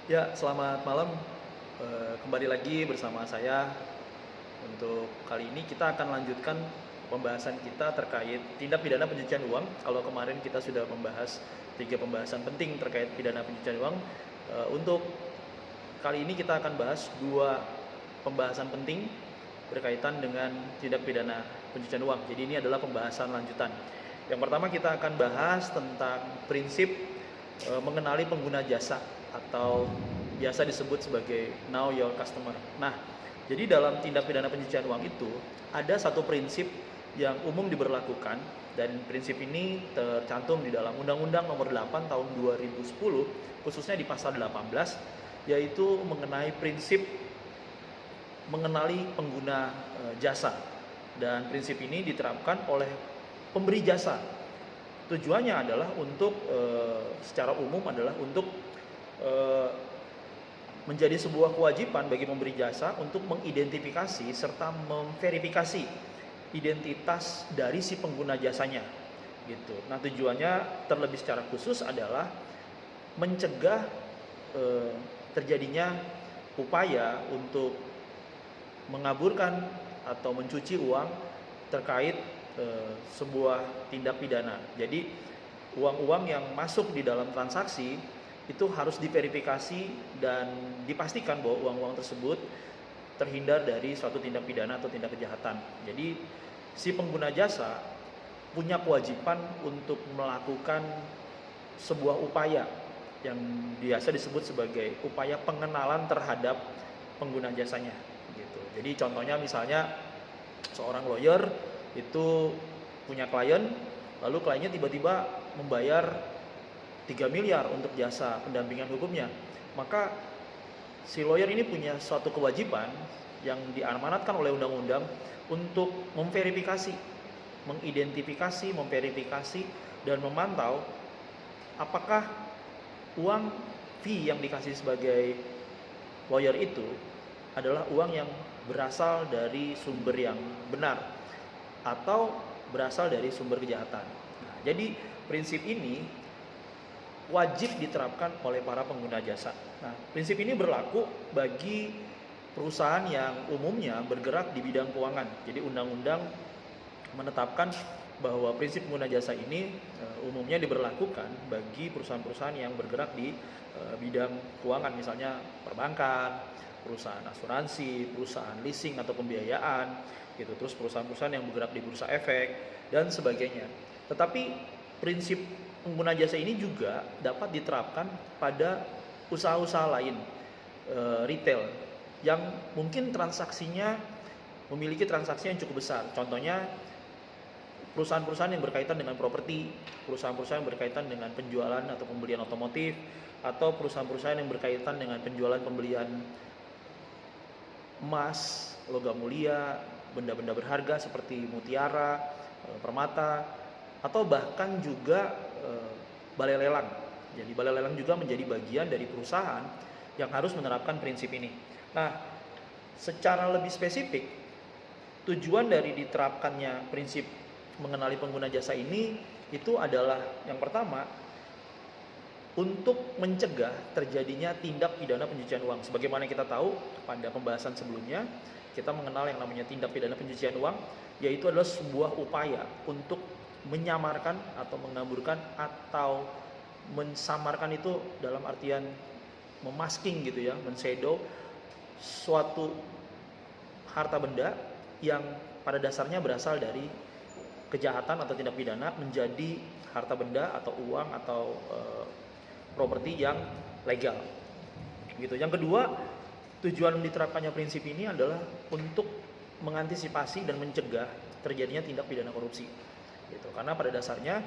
Ya, selamat malam. Kembali lagi bersama saya. Untuk kali ini kita akan lanjutkan pembahasan kita terkait tindak pidana pencucian uang. Kalau kemarin kita sudah membahas 3 pembahasan penting terkait pidana pencucian uang, untuk kali ini kita akan bahas 2 pembahasan penting berkaitan dengan tindak pidana pencucian uang. Jadi ini adalah pembahasan lanjutan. Yang pertama kita akan bahas tentang prinsip mengenali pengguna jasa atau biasa disebut sebagai know your customer. Nah, jadi dalam tindak pidana pencucian uang itu ada satu prinsip yang umum diberlakukan, dan prinsip ini tercantum di dalam Undang-Undang Nomor 8 Tahun 2010, khususnya di pasal 18, yaitu mengenai prinsip mengenali pengguna jasa. Dan prinsip ini diterapkan oleh pemberi jasa. Tujuannya adalah untuk secara umum adalah untuk menjadi sebuah kewajiban bagi pemberi jasa untuk mengidentifikasi serta memverifikasi identitas dari si pengguna jasanya gitu. Nah, tujuannya terlebih secara khusus adalah mencegah terjadinya upaya untuk mengaburkan atau mencuci uang terkait sebuah tindak pidana. Jadi uang-uang yang masuk di dalam transaksi itu harus diverifikasi dan dipastikan bahwa uang-uang tersebut terhindar dari suatu tindak pidana atau tindak kejahatan. Jadi si pengguna jasa punya kewajiban untuk melakukan sebuah upaya yang biasa disebut sebagai upaya pengenalan terhadap pengguna jasanya gitu. Jadi contohnya misalnya seorang lawyer itu punya klien, lalu kliennya tiba-tiba membayar 3 miliar untuk jasa pendampingan hukumnya. Maka si lawyer ini punya suatu kewajiban yang diamanatkan oleh undang-undang untuk memverifikasi, mengidentifikasi, memverifikasi, dan memantau apakah uang fee yang dikasih sebagai lawyer itu adalah uang yang berasal dari sumber yang benar atau berasal dari sumber kejahatan. Nah, jadi prinsip ini wajib diterapkan oleh para pengguna jasa. Nah, prinsip ini berlaku bagi perusahaan yang umumnya bergerak di bidang keuangan. Jadi undang-undang menetapkan bahwa prinsip pengguna jasa ini umumnya diberlakukan bagi perusahaan-perusahaan yang bergerak di bidang keuangan, misalnya perbankan, perusahaan asuransi, perusahaan leasing atau pembiayaan, gitu. Terus perusahaan-perusahaan yang bergerak di bursa efek dan sebagainya. Tetapi prinsip pengguna jasa ini juga dapat diterapkan pada usaha-usaha lain retail yang mungkin memiliki transaksi yang cukup besar. Contohnya perusahaan-perusahaan yang berkaitan dengan properti, perusahaan-perusahaan yang berkaitan dengan penjualan atau pembelian otomotif, atau perusahaan-perusahaan yang berkaitan dengan penjualan pembelian emas, logam mulia, benda-benda berharga seperti mutiara, permata, atau bahkan juga balai lelang. Jadi balai lelang juga menjadi bagian dari perusahaan yang harus menerapkan prinsip ini. Nah, secara lebih spesifik, tujuan dari diterapkannya prinsip mengenali pengguna jasa ini itu adalah yang pertama, untuk mencegah terjadinya tindak pidana pencucian uang. Sebagaimana kita tahu pada pembahasan sebelumnya, kita mengenal yang namanya tindak pidana pencucian uang, yaitu adalah sebuah upaya untuk menyamarkan atau mengaburkan atau mensamarkan, itu dalam artian memasking gitu ya, menshadow suatu harta benda yang pada dasarnya berasal dari kejahatan atau tindak pidana menjadi harta benda atau uang atau properti yang legal gitu. Yang kedua, tujuan diterapkannya prinsip ini adalah untuk mengantisipasi dan mencegah terjadinya tindak pidana korupsi gitu. Karena pada dasarnya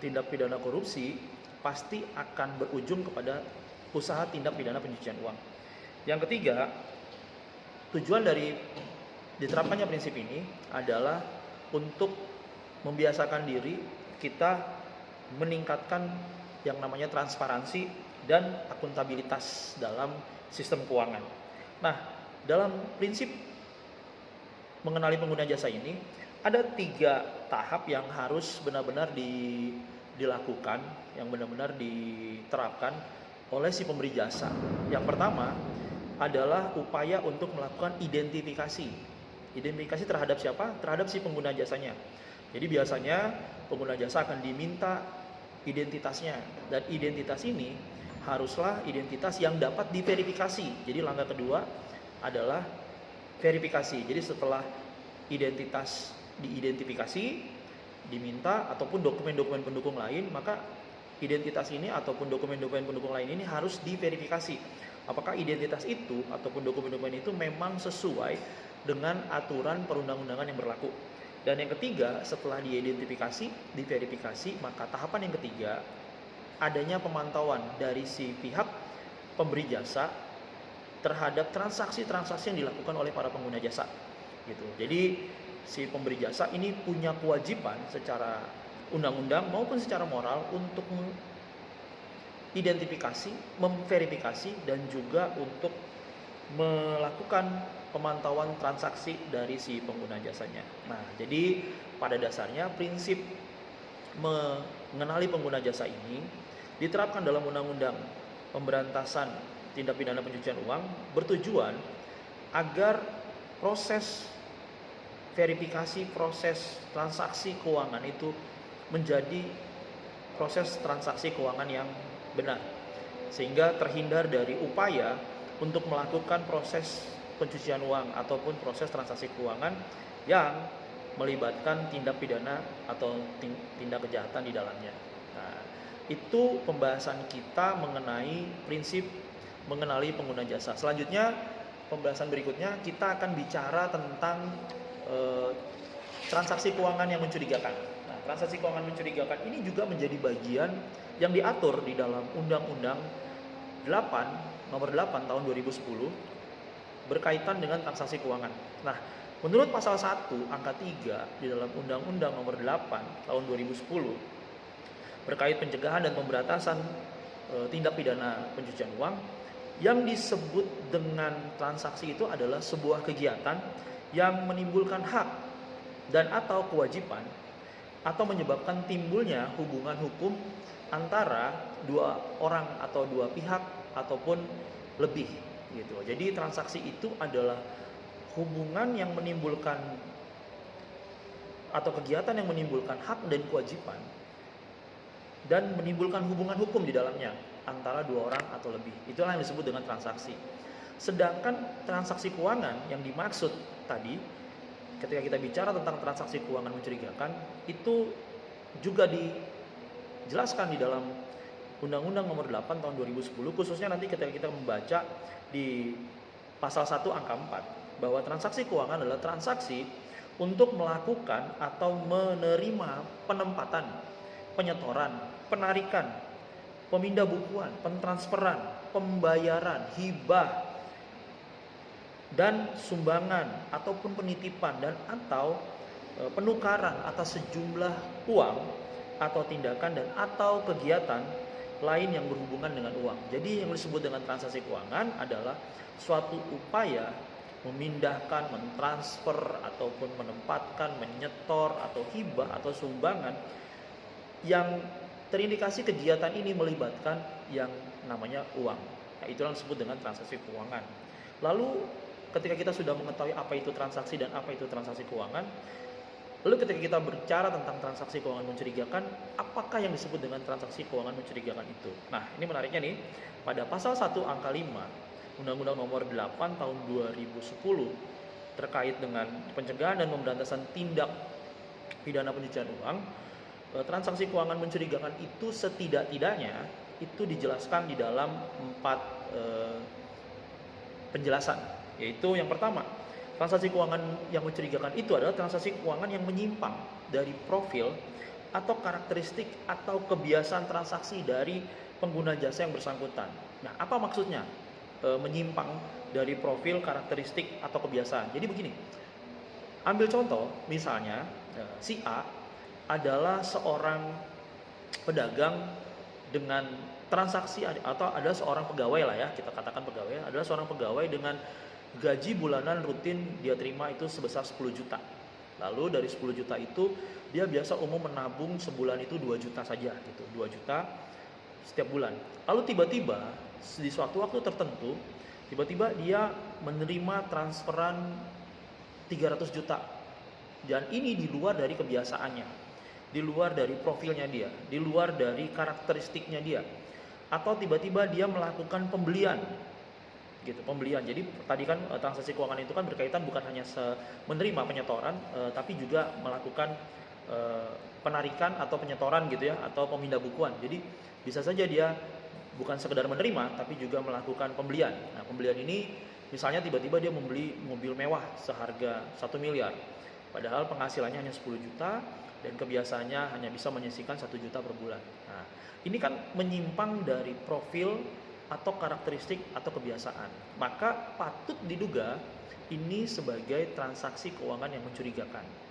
tindak pidana korupsi pasti akan berujung kepada usaha tindak pidana pencucian uang. Yang ketiga, tujuan dari diterapkannya prinsip ini adalah untuk membiasakan diri kita meningkatkan yang namanya transparansi dan akuntabilitas dalam sistem keuangan. Nah, dalam prinsip mengenali pengguna jasa ini ada 3 tahap yang harus benar-benar dilakukan, yang benar-benar diterapkan oleh si pemberi jasa. Yang pertama adalah upaya untuk melakukan identifikasi. Identifikasi terhadap siapa? Terhadap si pengguna jasanya. Jadi biasanya pengguna jasa akan diminta identitasnya, dan identitas ini haruslah identitas yang dapat diverifikasi. Jadi langkah kedua adalah verifikasi. Jadi setelah identitas diidentifikasi, diminta ataupun dokumen-dokumen pendukung lain, maka identitas ini ataupun dokumen-dokumen pendukung lain ini harus diverifikasi. Apakah identitas itu ataupun dokumen-dokumen itu memang sesuai dengan aturan perundang-undangan yang berlaku. Dan yang ketiga, setelah diidentifikasi, diverifikasi, maka tahapan yang ketiga adanya pemantauan dari si pihak pemberi jasa terhadap transaksi-transaksi yang dilakukan oleh para pengguna jasa. Gitu. Jadi si pemberi jasa ini punya kewajiban secara undang-undang maupun secara moral untuk mengidentifikasi, memverifikasi, dan juga untuk melakukan pemantauan transaksi dari si pengguna jasanya. Nah, jadi pada dasarnya prinsip mengenali pengguna jasa ini diterapkan dalam Undang-Undang Pemberantasan Tindak Pidana Pencucian Uang, bertujuan agar proses verifikasi, proses transaksi keuangan itu menjadi proses transaksi keuangan yang benar, sehingga terhindar dari upaya untuk melakukan proses pencucian uang ataupun proses transaksi keuangan yang melibatkan tindak pidana atau tindak kejahatan di dalamnya. Nah, itu pembahasan kita mengenai prinsip mengenali pengguna jasa. Selanjutnya, pembahasan berikutnya kita akan bicara tentang transaksi keuangan yang mencurigakan. Nah, transaksi keuangan mencurigakan ini juga menjadi bagian yang diatur di dalam Undang-Undang 8 Nomor 8 Tahun 2010 berkaitan dengan transaksi keuangan. Nah, menurut pasal 1 angka 3 di dalam Undang-Undang Nomor 8 Tahun 2010 berkait pencegahan dan pemberantasan tindak pidana pencucian uang, yang disebut dengan transaksi itu adalah sebuah kegiatan yang menimbulkan hak dan atau kewajiban atau menyebabkan timbulnya hubungan hukum antara dua orang atau dua pihak ataupun lebih gitu. Jadi transaksi itu adalah hubungan yang menimbulkan atau kegiatan yang menimbulkan hak dan kewajiban dan menimbulkan hubungan hukum di dalamnya antara dua orang atau lebih. Itulah yang disebut dengan transaksi. Sedangkan transaksi keuangan yang dimaksud tadi, ketika kita bicara tentang transaksi keuangan mencurigakan, itu juga dijelaskan di dalam Undang-Undang Nomor 8 Tahun 2010, khususnya nanti ketika kita membaca di pasal 1 angka 4, bahwa transaksi keuangan adalah transaksi untuk melakukan atau menerima penempatan, penyetoran, penarikan, pemindahan, pentransferan, pembayaran, hibah, dan sumbangan ataupun penitipan dan atau penukaran atas sejumlah uang atau tindakan dan atau kegiatan lain yang berhubungan dengan uang. Jadi yang disebut dengan transaksi keuangan adalah suatu upaya memindahkan, mentransfer ataupun menempatkan, menyetor atau hibah atau sumbangan yang terindikasi kegiatan ini melibatkan yang namanya uang. Nah, itulah yang disebut dengan transaksi keuangan. Lalu ketika kita sudah mengetahui apa itu transaksi dan apa itu transaksi keuangan, lalu ketika kita berbicara tentang transaksi keuangan mencurigakan, apakah yang disebut dengan transaksi keuangan mencurigakan itu? Nah, ini menariknya nih, pada pasal 1 angka 5 Undang-Undang Nomor 8 Tahun 2010 terkait dengan pencegahan dan pemberantasan tindak pidana pencucian uang, transaksi keuangan mencurigakan itu setidak-tidaknya itu dijelaskan di dalam 4 penjelasan, yaitu yang pertama, transaksi keuangan yang mencurigakan itu adalah transaksi keuangan yang menyimpang dari profil atau karakteristik atau kebiasaan transaksi dari pengguna jasa yang bersangkutan. Nah, apa maksudnya menyimpang dari profil, karakteristik atau kebiasaan? Jadi begini, ambil contoh, misalnya si A adalah seorang pedagang dengan transaksi, atau ada seorang pegawai lah ya, kita katakan pegawai, adalah seorang pegawai dengan gaji bulanan rutin dia terima itu sebesar 10 juta. Lalu dari 10 juta itu dia biasa umum menabung sebulan itu 2 juta saja gitu. 2 juta setiap bulan. Lalu tiba-tiba di suatu waktu tertentu, tiba-tiba dia menerima transferan 300 juta. Dan ini di luar dari kebiasaannya, di luar dari profilnya dia, di luar dari karakteristiknya dia. Atau tiba-tiba dia melakukan pembelian, gitu, pembelian. Jadi tadi kan transaksi keuangan itu kan berkaitan bukan hanya menerima penyetoran, tapi juga melakukan penarikan atau penyetoran gitu ya, atau pemindah-bukuan. Jadi bisa saja dia bukan sekedar menerima tapi juga melakukan pembelian. Nah, pembelian ini misalnya tiba-tiba dia membeli mobil mewah seharga 1 miliar, padahal penghasilannya hanya 10 juta dan kebiasaannya hanya bisa menyisihkan 1 juta per bulan. Nah, ini kan menyimpang dari profil atau karakteristik atau kebiasaan. Maka patut diduga ini sebagai transaksi keuangan yang mencurigakan.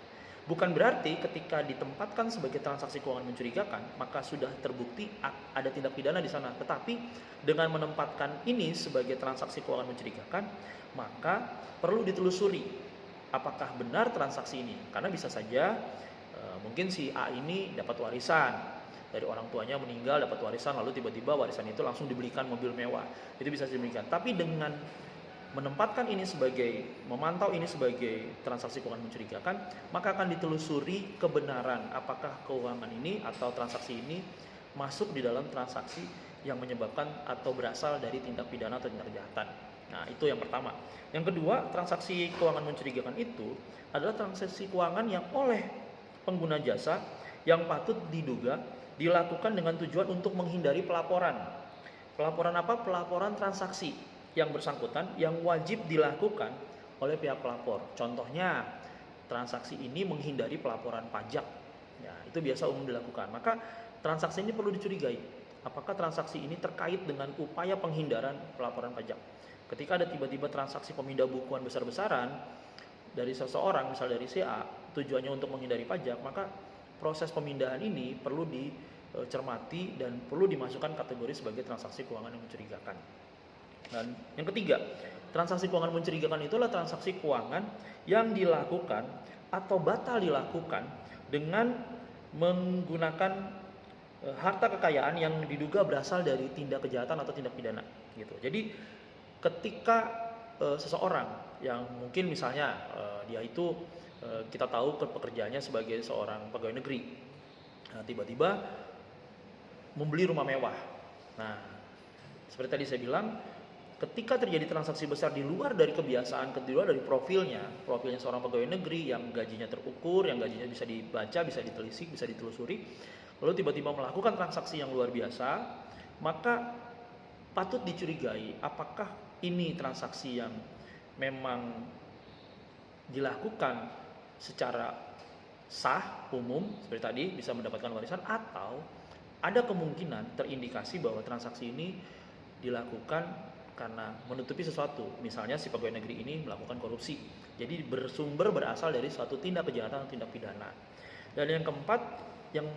Bukan berarti ketika ditempatkan sebagai transaksi keuangan mencurigakan, maka sudah terbukti ada tindak pidana di sana. Tetapi dengan menempatkan ini sebagai transaksi keuangan mencurigakan, maka perlu ditelusuri apakah benar transaksi ini. Karena bisa saja mungkin si A ini dapat warisan dari orang tuanya, meninggal dapat warisan, lalu tiba-tiba warisan itu langsung dibelikan mobil mewah. Itu bisa dibelikan. Tapi dengan menempatkan ini sebagai, memantau ini sebagai transaksi keuangan mencurigakan, maka akan ditelusuri kebenaran apakah keuangan ini atau transaksi ini masuk di dalam transaksi yang menyebabkan atau berasal dari tindak pidana atau tindak kejahatan. Nah, itu yang pertama. Yang kedua, transaksi keuangan mencurigakan itu adalah transaksi keuangan yang oleh pengguna jasa yang patut diduga dilakukan dengan tujuan untuk menghindari pelaporan. Pelaporan apa? Pelaporan transaksi yang bersangkutan yang wajib dilakukan oleh pihak pelapor. Contohnya, transaksi ini menghindari pelaporan pajak. Ya, itu biasa umum dilakukan. Maka transaksi ini perlu dicurigai. Apakah transaksi ini terkait dengan upaya penghindaran pelaporan pajak? Ketika ada tiba-tiba transaksi pemindah bukuan besar-besaran dari seseorang, misal dari CA, tujuannya untuk menghindari pajak, maka proses pemindahan ini perlu dicermati dan perlu dimasukkan kategori sebagai transaksi keuangan yang mencurigakan. Dan yang ketiga, transaksi keuangan mencurigakan itulah transaksi keuangan yang dilakukan atau batal dilakukan dengan menggunakan harta kekayaan yang diduga berasal dari tindak kejahatan atau tindak pidana, gitu. Jadi ketika seseorang yang mungkin misalnya dia itu kita tahu pekerjaannya sebagai seorang pegawai negeri, nah, tiba-tiba membeli rumah mewah. Nah, seperti tadi saya bilang, ketika terjadi transaksi besar di luar dari kebiasaan, di luar dari profilnya seorang pegawai negeri yang gajinya terukur, yang gajinya bisa dibaca, bisa ditelisik, bisa ditelusuri, lalu tiba-tiba melakukan transaksi yang luar biasa, maka patut dicurigai apakah ini transaksi yang memang dilakukan secara sah, umum, seperti tadi bisa mendapatkan warisan, atau ada kemungkinan terindikasi bahwa transaksi ini dilakukan karena menutupi sesuatu. Misalnya si pegawai negeri ini melakukan korupsi, jadi berasal dari suatu tindak kejahatan atau tindak pidana. Dan yang keempat, yang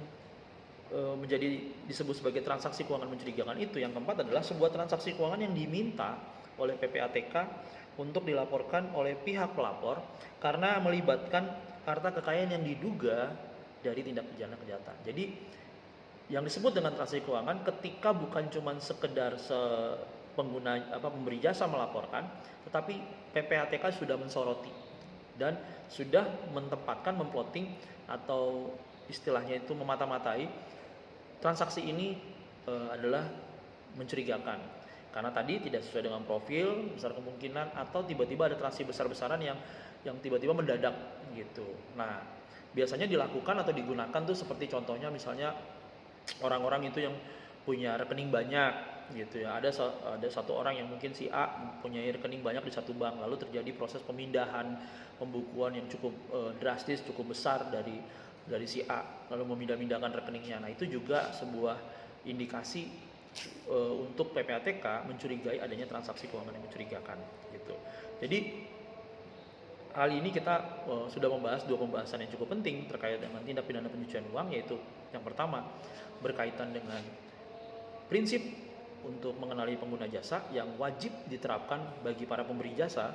menjadi disebut sebagai transaksi keuangan mencurigakan itu, yang keempat adalah sebuah transaksi keuangan yang diminta oleh PPATK untuk dilaporkan oleh pihak pelapor karena melibatkan harta kekayaan yang diduga dari tindak pidana kejahatan. Jadi yang disebut dengan transaksi keuangan ketika bukan cuma sekedar pemberi jasa melaporkan, tetapi PPATK sudah mensoroti dan sudah menempatkan, memplotting, atau istilahnya itu memata-matai transaksi ini adalah mencurigakan karena tadi tidak sesuai dengan profil, besar kemungkinan, atau tiba-tiba ada transaksi besar-besaran yang tiba-tiba mendadak gitu. Nah, biasanya dilakukan atau digunakan tuh seperti contohnya misalnya orang-orang itu yang punya rekening banyak gitu ya. Ada satu orang yang mungkin si A punya rekening banyak di satu bank, lalu terjadi proses pemindahan pembukuan yang cukup drastis, cukup besar dari si A, lalu memindah-mindahkan rekeningnya. Nah, itu juga sebuah indikasi untuk PPATK mencurigai adanya transaksi keuangan yang mencurigakan gitu. Jadi hal ini kita sudah membahas dua pembahasan yang cukup penting terkait dengan tindak pidana pencucian uang, yaitu yang pertama berkaitan dengan prinsip untuk mengenali pengguna jasa yang wajib diterapkan bagi para pemberi jasa,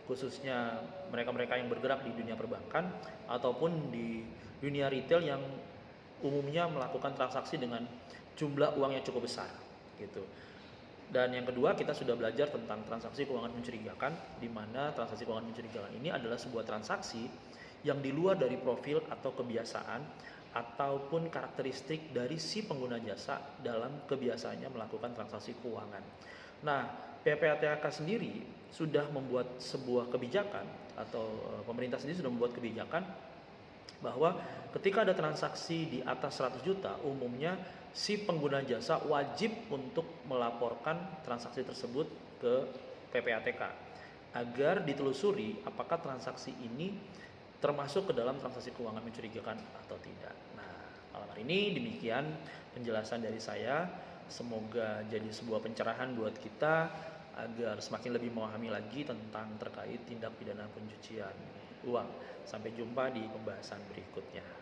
khususnya mereka-mereka yang bergerak di dunia perbankan ataupun di dunia retail yang umumnya melakukan transaksi dengan jumlah uang yang cukup besar gitu. Dan yang kedua, kita sudah belajar tentang transaksi keuangan mencurigakan, di mana transaksi keuangan mencurigakan ini adalah sebuah transaksi yang di luar dari profil atau kebiasaan ataupun karakteristik dari si pengguna jasa dalam kebiasaannya melakukan transaksi keuangan. Nah, PPATK sendiri sudah membuat sebuah kebijakan atau pemerintah sendiri sudah membuat kebijakan bahwa ketika ada transaksi di atas 100 juta, umumnya si pengguna jasa wajib untuk melaporkan transaksi tersebut ke PPATK agar ditelusuri apakah transaksi ini termasuk ke dalam transaksi keuangan mencurigakan atau tidak. Nah, malam hari ini demikian penjelasan dari saya. Semoga jadi sebuah pencerahan buat kita agar semakin lebih memahami lagi tentang terkait tindak pidana pencucian uang. Sampai jumpa di pembahasan berikutnya.